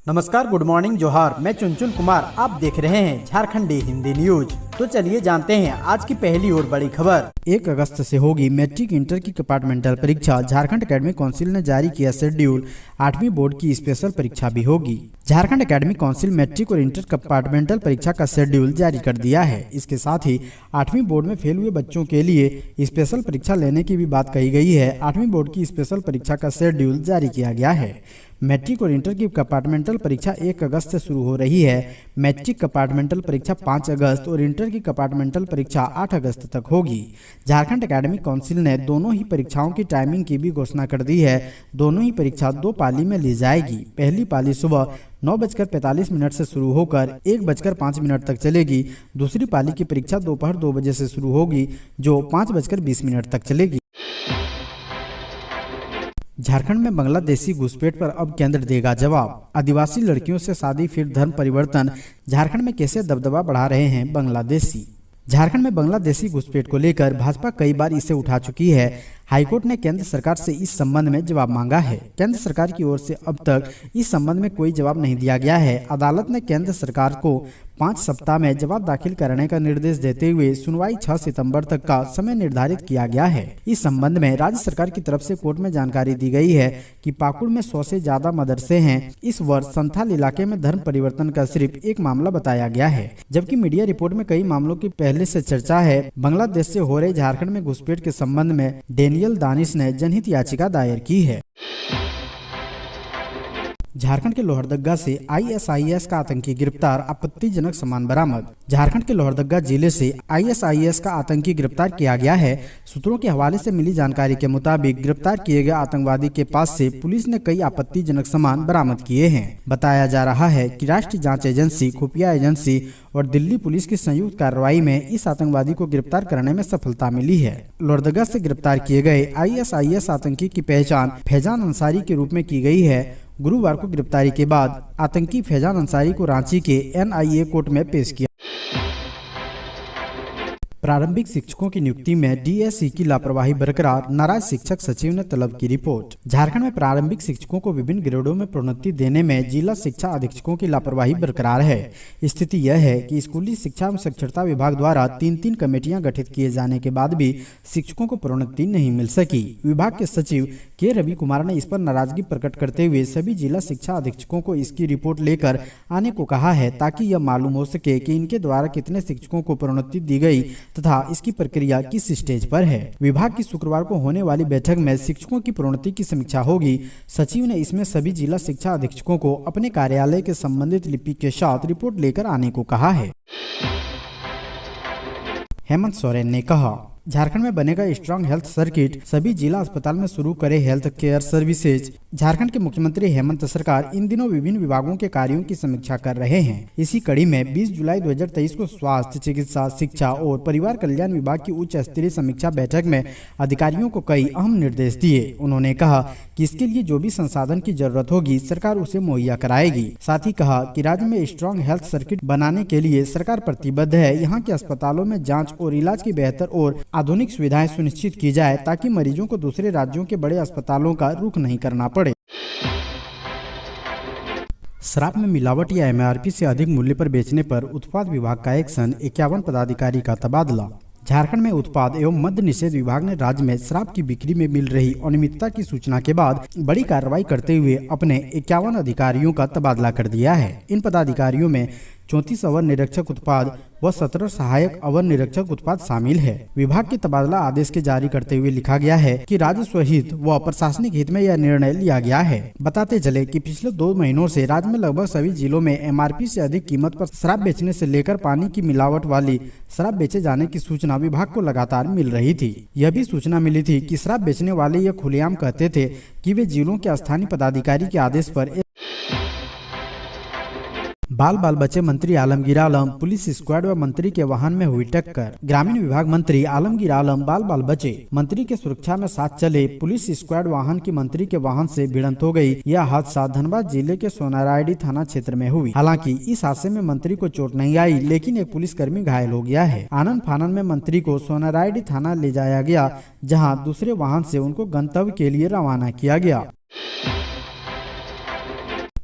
नमस्कार, good morning, जोहार। मैं चुनचुन कुमार, आप देख रहे हैं झारखंडी हिंदी न्यूज। तो चलिए जानते हैं आज की पहली और बड़ी खबर। 1 अगस्त से होगी मैट्रिक इंटर की कंपार्टमेंटल परीक्षा। झारखंड एकेडमिक काउंसिल ने जारी किया शेड्यूल। 8वीं बोर्ड की स्पेशल परीक्षा भी होगी। झारखंड एकेडमिक काउंसिल मैट्रिक और इंटर कंपार्टमेंटल परीक्षा का शेड्यूल जारी कर दिया है। इसके साथ ही 8वीं बोर्ड में फेल हुए बच्चों के लिए स्पेशल परीक्षा लेने की भी बात कही गई है। 8वीं बोर्ड की स्पेशल परीक्षा का शेड्यूल जारी किया गया है। मैट्रिक और इंटर की कंपार्टमेंटल परीक्षा 1 अगस्त से शुरू हो रही है। मैट्रिक कंपार्टमेंटल परीक्षा 5 अगस्त और इंटर की कंपार्टमेंटल परीक्षा 8 अगस्त तक होगी। झारखंड एकेडमिक काउंसिल ने दोनों ही परीक्षाओं की टाइमिंग की भी घोषणा कर दी है। दोनों ही परीक्षा 2 पाली में ली जाएगी। पहली पाली सुबह 9:45 से शुरू होकर 1:05 तक चलेगी। दूसरी पाली की परीक्षा दोपहर 2 बजे से शुरू होगी, जो 5:20 तक चलेगी। झारखंड में बांग्लादेशी घुसपैठ पर अब केंद्र देगा जवाब। आदिवासी लड़कियों से शादी फिर धर्म परिवर्तन। झारखंड में कैसे दबदबा बढ़ा रहे हैं बांग्लादेशी। झारखंड में बांग्लादेशी घुसपैठ को लेकर भाजपा कई बार इसे उठा चुकी है। हाईकोर्ट ने केंद्र सरकार से इस संबंध में जवाब मांगा है। केंद्र सरकार की ओर से अब तक इस संबंध में कोई जवाब नहीं दिया गया है। अदालत ने केंद्र सरकार को 5 सप्ताह में जवाब दाखिल करने का निर्देश देते हुए सुनवाई 6 सितंबर तक का समय निर्धारित किया गया है। इस संबंध में राज्य सरकार की तरफ से कोर्ट में जानकारी दी गई है कि पाकुड़ में 100 से ज्यादा मदरसे हैं। इस वर्ष संथाल इलाके में धर्म परिवर्तन का सिर्फ एक मामला बताया गया है, जबकि मीडिया रिपोर्ट में कई मामलों की पहले से चर्चा है। बांग्लादेश से हो रहे झारखंड में घुसपैठ के संबंध में डेनियल दानिश ने जनहित याचिका दायर की है। झारखंड के लोहरदगा से ISIS का आतंकी गिरफ्तार, आपत्तिजनक सामान बरामद। झारखंड के लोहरदगा जिले से ISIS का आतंकी गिरफ्तार किया गया है। सूत्रों के हवाले से मिली जानकारी के मुताबिक गिरफ्तार किए गए आतंकवादी के पास से पुलिस ने कई आपत्तिजनक सामान बरामद किए हैं। बताया जा रहा है कि राष्ट्रीय जांच एजेंसी, खुफिया एजेंसी और दिल्ली पुलिस की संयुक्त कार्रवाई में इस आतंकवादी को गिरफ्तार करने में सफलता मिली है। लोहरदगा से गिरफ्तार किए गए ISIS आतंकी की पहचान फैजान अंसारी के रूप में की गई है। गुरुवार को गिरफ्तारी के बाद आतंकी फैजान अंसारी को रांची के NIA कोर्ट में पेश किया। प्रारंभिक शिक्षकों की नियुक्ति में DSE की लापरवाही बरकरार, नाराज शिक्षक सचिव ने तलब की रिपोर्ट। झारखंड में प्रारंभिक शिक्षकों को विभिन्न ग्रेडों में प्रोन्नति देने में जिला शिक्षा अधीक्षकों की लापरवाही बरकरार है। स्थिति यह है कि स्कूली शिक्षा एवं साक्षरता विभाग द्वारा 3 कमेटियां गठित किए जाने के बाद भी शिक्षकों को प्रोन्नति नहीं मिल सकी। विभाग के सचिव के रवि कुमार ने इस पर नाराजगी प्रकट करते हुए सभी जिला शिक्षा अधीक्षकों को इसकी रिपोर्ट लेकर आने को कहा है, ताकि यह मालूम हो सके कि इनके द्वारा कितने शिक्षकों को प्रोन्नति दी गई तथा इसकी प्रक्रिया किस स्टेज पर है। विभाग की शुक्रवार को होने वाली बैठक में शिक्षकों की प्रोन्नति की समीक्षा होगी। सचिव ने इसमें सभी जिला शिक्षा अधीक्षकों को अपने कार्यालय के संबंधित लिपि के साथ रिपोर्ट लेकर आने को कहा है। हेमंत सोरेन ने कहा, झारखंड में बनेगा स्ट्रॉन्ग हेल्थ सर्किट, सभी जिला अस्पताल में शुरू करे हेल्थ केयर सर्विसेज। झारखंड के मुख्यमंत्री हेमंत सरकार इन दिनों विभिन्न विभागों के कार्यों की समीक्षा कर रहे हैं। इसी कड़ी में 20 जुलाई 2023 को स्वास्थ्य, चिकित्सा, शिक्षा और परिवार कल्याण विभाग की उच्च स्तरीय समीक्षा बैठक में अधिकारियों को कई अहम निर्देश दिए। उन्होंने कहा कि इसके लिए जो भी संसाधन की जरूरत होगी सरकार उसे मुहैया कराएगी। साथ ही कहा कि राज्य में स्ट्रॉन्ग हेल्थ सर्किट बनाने के लिए सरकार प्रतिबद्ध है। यहाँ के अस्पतालों में जाँच और इलाज की बेहतर और आधुनिक सुविधाएं सुनिश्चित की जाए, ताकि मरीजों को दूसरे राज्यों के बड़े अस्पतालों का रुख नहीं करना पड़े। शराब में मिलावट या MRP से अधिक मूल्य पर बेचने पर उत्पाद विभाग का एक्शन, 51 पदाधिकारी का तबादला। झारखंड में उत्पाद एवं मद्य निषेध विभाग ने राज्य में शराब की बिक्री में मिल रही अनियमितता की सूचना के बाद बड़ी कार्रवाई करते हुए अपने 51 अधिकारियों का तबादला कर दिया है। इन पदाधिकारियों में 34 अवर निरीक्षक उत्पाद व 17 सहायक अवर निरीक्षक उत्पाद शामिल है। विभाग के तबादला आदेश के जारी करते हुए लिखा गया है कि राजस्व हित व प्रशासनिक हित में यह निर्णय लिया गया है। बताते चले कि पिछले 2 महीनों से राज्य में लगभग सभी जिलों में MRP से अधिक कीमत पर शराब बेचने से लेकर पानी की मिलावट वाली शराब बेचे जाने की सूचना विभाग को लगातार मिल रही थी। यह भी सूचना मिली थी कि शराब बेचने वाले यह खुलेआम कहते थे कि वे जिलों के स्थानीय पदाधिकारी के आदेश पर बाल बचे मंत्री आलमगीर आलम, पुलिस स्क्वाड व मंत्री के वाहन में हुई टक्कर। ग्रामीण विभाग मंत्री आलमगीर आलम बाल बचे मंत्री के सुरक्षा में साथ चले पुलिस स्क्वाड वाहन की मंत्री के वाहन से भिड़ंत हो गई। यह हादसा धनबाद जिले के सोनारायडी थाना क्षेत्र में हुई। हालांकि इस हादसे में मंत्री को चोट नहीं आई, लेकिन एक पुलिसकर्मी घायल हो गया है। आनन फानन में मंत्री को सोनारायडी थाना ले जाया गया, जहाँ दूसरे वाहन से उनको गंतव्य के लिए रवाना किया गया।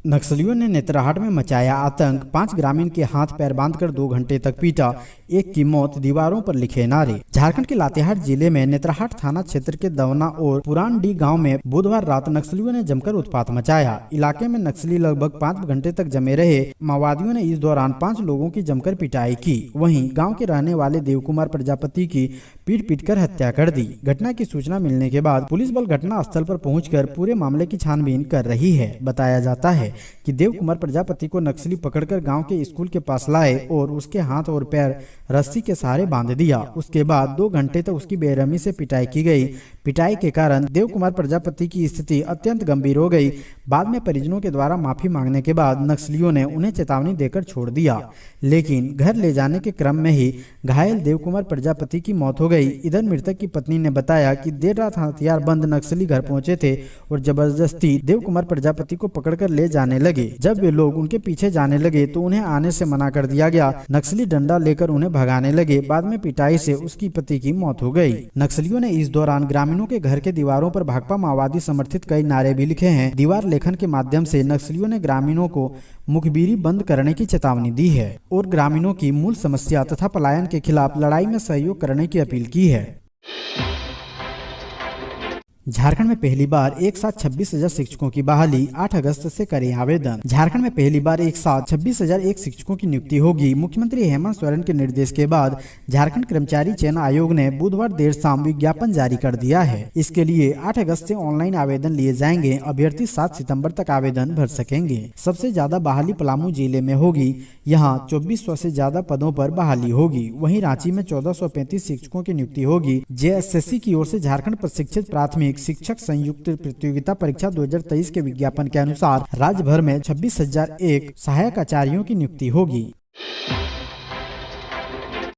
नक्सलियों ने नेतरहाट में मचाया आतंक, 5 ग्रामीण के हाथ पैर बांधकर 2 घंटे तक पीटा, एक की मौत, दीवारों पर लिखे नारे। झारखंड के लातेहार जिले में नेतरहाट थाना क्षेत्र के दवना और पुरानडी गांव में बुधवार रात नक्सलियों ने जमकर उत्पात मचाया। इलाके में नक्सली लगभग 5 घंटे तक जमे रहे। माओवादियों ने इस दौरान 5 लोगों की जमकर पिटाई की। वहीं गांव के रहने वाले देव कुमार प्रजापति की पीट कर हत्या कर दी। घटना की सूचना मिलने के बाद पुलिस बल घटना स्थल पर पहुंचकर पूरे मामले की छानबीन कर रही है। बताया जाता है कि देव कुमार प्रजापति को नक्सली पकड़कर गांव के स्कूल के पास लाए और उसके हाथ और पैर रस्सी के सहारे बांध दिया। उसके बाद 2 घंटे तक उसकी बेरहमी से पिटाई की गई। पिटाई के कारण देव कुमार प्रजापति की स्थिति अत्यंत गंभीर हो गई। बाद में परिजनों के द्वारा माफी मांगने के बाद नक्सलियों ने उन्हें चेतावनी देकर छोड़ दिया, लेकिन घर ले जाने के क्रम में ही घायल देव कुमार प्रजापति की मौत हो गई। इधर मृतक की पत्नी ने बताया कि देर रात हथियार बंद नक्सली घर पहुंचे थे और जबरदस्ती देव कुमार प्रजापति को पकड़कर ले जाने लगे। जब वे लोग उनके पीछे जाने लगे तो उन्हें आने से मना कर दिया गया। नक्सली डंडा लेकर उन्हें भगाने लगे। बाद में पिटाई से उसकी पति की मौत हो गई। नक्सलियों ने इस दौरान ग्रामीणों के घर के दीवारों पर भाकपा माओवादी समर्थित कई नारे भी लिखे हैं। दीवार लेखन के माध्यम से नक्सलियों ने ग्रामीणों को मुखबिरी बंद करने की चेतावनी दी है और ग्रामीणों की मूल समस्या तथा पलायन के खिलाफ लड़ाई में सहयोग करने की अपील की है। झारखंड में पहली बार एक साथ 26,000 शिक्षकों की बहाली, 8 अगस्त से करें आवेदन। झारखंड में पहली बार एक साथ 26,001 शिक्षकों की नियुक्ति होगी। मुख्यमंत्री हेमंत सोरेन के निर्देश के बाद झारखंड कर्मचारी चयन आयोग ने बुधवार देर शाम विज्ञापन जारी कर दिया है। इसके लिए 8 अगस्त से ऑनलाइन आवेदन लिए जाएंगे। अभ्यर्थी 7 सितम्बर तक आवेदन भर सकेंगे। सबसे ज्यादा बहाली पलामू जिले में होगी। यहाँ 2400 से ज्यादा पदों पर बहाली होगी। वहीं रांची में 1435 शिक्षकों की नियुक्ति होगी। JSSC की ओर से झारखंड प्रशिक्षित प्राथमिक शिक्षक संयुक्त प्रतियोगिता परीक्षा 2023 के विज्ञापन के अनुसार राज्य भर में 26,001 सहायक आचार्यों की नियुक्ति होगी।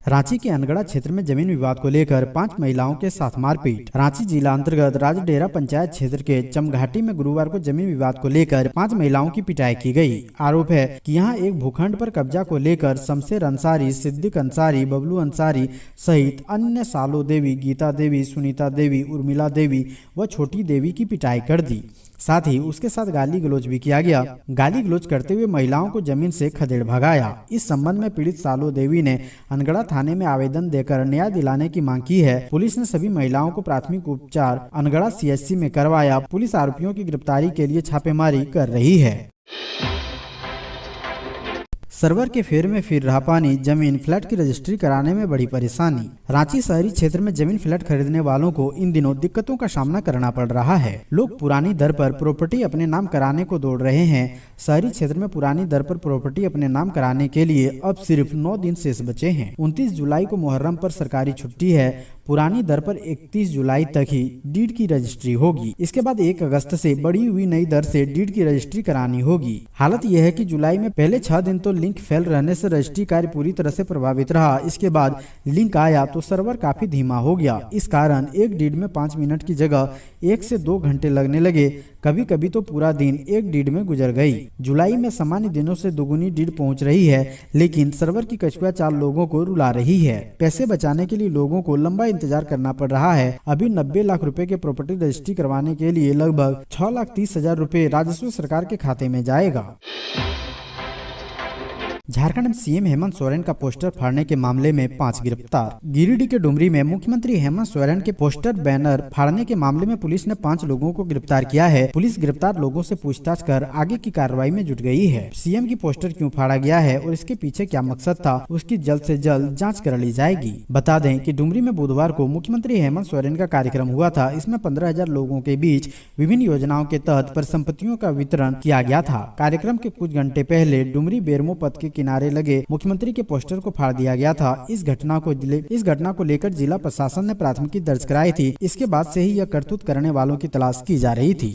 रांची के अनगढ़ा क्षेत्र में जमीन विवाद को लेकर 5 महिलाओं के साथ मारपीट। रांची जिला अंतर्गत राजडेरा पंचायत क्षेत्र के चमघाटी में गुरुवार को जमीन विवाद को लेकर 5 महिलाओं की पिटाई की गई। आरोप है कि यहां एक भूखंड पर कब्जा को लेकर शमशेर अंसारी, सिद्दीक अंसारी, बबलू अंसारी सहित अन्य सालो देवी, गीता देवी, सुनीता देवी, उर्मिला देवी व छोटी देवी की पिटाई कर दी। साथ ही उसके साथ गाली गलौज भी किया गया। गाली गलौज करते हुए महिलाओं को जमीन से खदेड़ भगाया। इस संबंध में पीड़ित सालो देवी ने अनगढ़ा थाने में आवेदन देकर न्याय दिलाने की मांग की है। पुलिस ने सभी महिलाओं को प्राथमिक उपचार अनगढ़ा CHC में करवाया। पुलिस आरोपियों की गिरफ्तारी के लिए छापेमारी कर रही है। सर्वर के फेर में फिर रहा पानी, जमीन फ्लैट की रजिस्ट्री कराने में बड़ी परेशानी। रांची शहरी क्षेत्र में जमीन फ्लैट खरीदने वालों को इन दिनों दिक्कतों का सामना करना पड़ रहा है। लोग पुरानी दर पर प्रॉपर्टी अपने नाम कराने को दौड़ रहे हैं। शहरी क्षेत्र में पुरानी दर पर प्रॉपर्टी अपने नाम कराने के लिए अब सिर्फ 9 दिन शेष बचे हैं। 29 जुलाई को मुहर्रम पर सरकारी छुट्टी है। पुरानी दर पर 31 जुलाई तक ही डीड की रजिस्ट्री होगी। इसके बाद 1 अगस्त से बढ़ी हुई नई दर से डीड की रजिस्ट्री करानी होगी। हालत यह है कि जुलाई में पहले 6 दिन तो लिंक फेल रहने से रजिस्ट्री कार्य पूरी तरह से प्रभावित रहा। इसके बाद लिंक आया तो सर्वर काफी धीमा हो गया। इस कारण एक डीड में 5 मिनट की जगह 1 से 2 घंटे लगने लगे। कभी कभी तो पूरा दिन एक डीड में गुजर गई। जुलाई में सामान्य दिनों से दोगुनी डीड पहुंच रही है, लेकिन सर्वर की कछुआ चाल लोगों को रुला रही है। पैसे बचाने के लिए लोगों को लंबा इंतजार करना पड़ रहा है। अभी 90 लाख रुपए के प्रॉपर्टी रजिस्ट्री करवाने के लिए लगभग 6,30,000 रुपए राजस्व सरकार के खाते में जाएगा। झारखंड में सीएम हेमंत सोरेन का पोस्टर फाड़ने के मामले में 5 गिरफ्तार। गिरिडीह के डुमरी में मुख्यमंत्री हेमंत सोरेन के पोस्टर बैनर फाड़ने के मामले में पुलिस ने 5 लोगों को गिरफ्तार किया है। पुलिस गिरफ्तार लोगों से पूछताछ कर आगे की कार्रवाई में जुट गई है। सीएम की पोस्टर क्यों फाड़ा गया है और इसके पीछे क्या मकसद था, उसकी जल्द से जल्द जाँच कर ली जाएगी। बता दें कि डुमरी में बुधवार को मुख्यमंत्री हेमंत सोरेन का कार्यक्रम हुआ था। इसमें 15,000 लोगों के बीच विभिन्न योजनाओं के तहत परिसंपत्तियों का वितरण किया गया था। कार्यक्रम के कुछ घंटे पहले डुमरी बेरमो पथ के किनारे लगे मुख्यमंत्री के पोस्टर को फाड़ दिया गया था। इस घटना को लेकर जिला प्रशासन ने प्राथमिकी दर्ज कराई थी। इसके बाद से ही यह करतूत करने वालों की तलाश की जा रही थी।